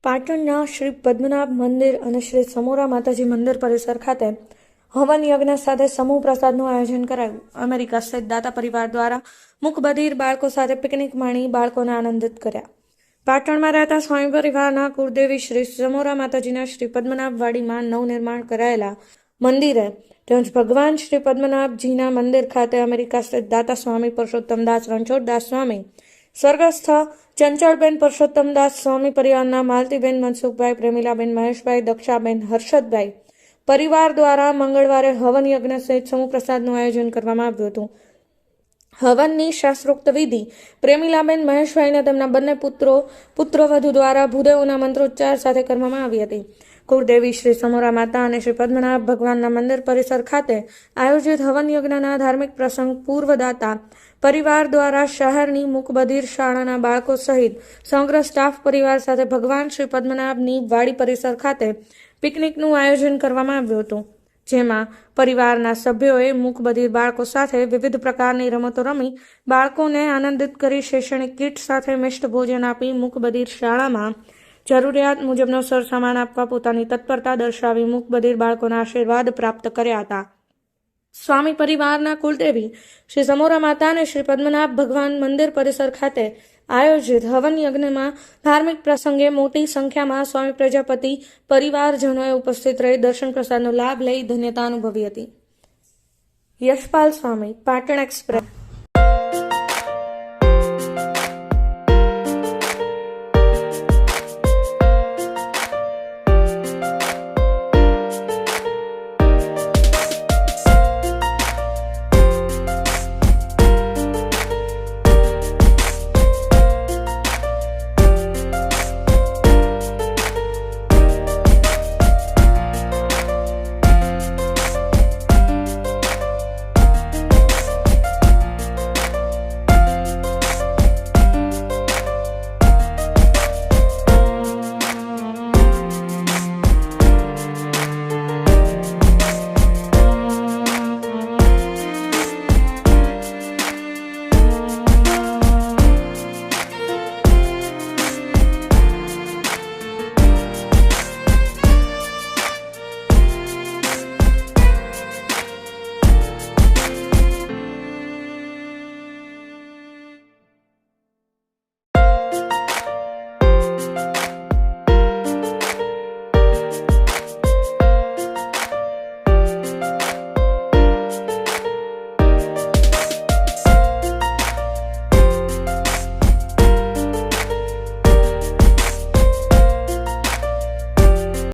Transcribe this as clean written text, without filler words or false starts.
પાટણના શ્રી પદ્મનાભ મંદિર અને શ્રી સમોરા માતાજી મંદિર પરિસર ખાતે હવન યજ્ઞ સાથે સમૂહ પ્રસાદનું આયોજન કરાયું. અમેરિકા સ્થિત દાતા પરિવાર દ્વારા મૂકબધિર બાળકો સાથે પિકનિક માણી બાળકોને આનંદિત કર્યા. પાટણમાં રહેતા સ્વામી પરિવારના કુળદેવી શ્રી સમોરા માતાજીના શ્રી પદ્મનાભ વાડીમાં નવનિર્માણ કરાયેલા મંદિરે તેમજ ભગવાન શ્રી પદ્મનાભજીના મંદિર ખાતે અમેરિકા સ્થિત દાતા સ્વામી પરસોત્તમદાસ રણછોડદાસ સ્વામી, સ્વર્ગસ્થ ચંચળબેન પરસોત્તમદાસ સ્વામી પરિવારના માલતીબેન મનસુખભાઈ, પ્રેમીલાબેન મહેશભાઈ, દક્ષાબેન હર્ષદભાઈ પરિવાર દ્વારા મંગળવારે હવન યજ્ઞ સહિત સમૂહ પ્રસાદનું આયોજન કરવામાં આવ્યું હતું. હવનની શાસ્ત્રોક્ત વિધિ પ્રેમીલાબેન મહેશભાઈને તેમના બંને પુત્રવધુ દ્વારા ભૂદેવોના મંત્રોચ્ચાર સાથે કરવામાં આવી હતી. કુળદેવી શ્રી સમોરા માતા અને શ્રી પદ્મનાભ ભગવાનના મંદિર પરિસર ખાતે આયોજિત હવન યજ્ઞના ધાર્મિક પ્રસંગ પૂર્વદાતા પરિવાર દ્વારા શહેરની મૂકબધિર શાળાના બાળકો સહિત સમગ્ર સ્ટાફ પરિવાર સાથે ભગવાન શ્રી પદ્મનાભની વાડી પરિસર ખાતે પિકનિકનું આયોજન કરવામાં આવ્યું હતું, જેમાં પરિવારના સભ્યોએ મૂકબધિર બાળકો સાથે વિવિધ પ્રકારની રમતો રમી બાળકોને આનંદિત કરી શૈક્ષણિક કીટ સાથે મિષ્ટ ભોજન આપી મૂકબધિર શાળામાં જરૂરિયાત મુજબનો સરસામાન આપવા પોતાની તત્પરતા દર્શાવી મૂકબધિર બાળકોના આશીર્વાદ પ્રાપ્ત કર્યા હતા. સ્વામી પરિવારના કુલદેવી શ્રી સમોરા માતા અને શ્રી પદ્મનાભ ભગવાન મંદિર પરિસર ખાતે આયોજિત હવન યજ્ઞમાં ધાર્મિક પ્રસંગે મોટી સંખ્યામાં સ્વામી પ્રજાપતિ પરિવારજનોએ ઉપસ્થિત રહી દર્શન પ્રસાદનો લાભ લઈ ધન્યતા અનુભવી હતી. યશપાલ સ્વામી, પાટણ એક્સપ્રેસ.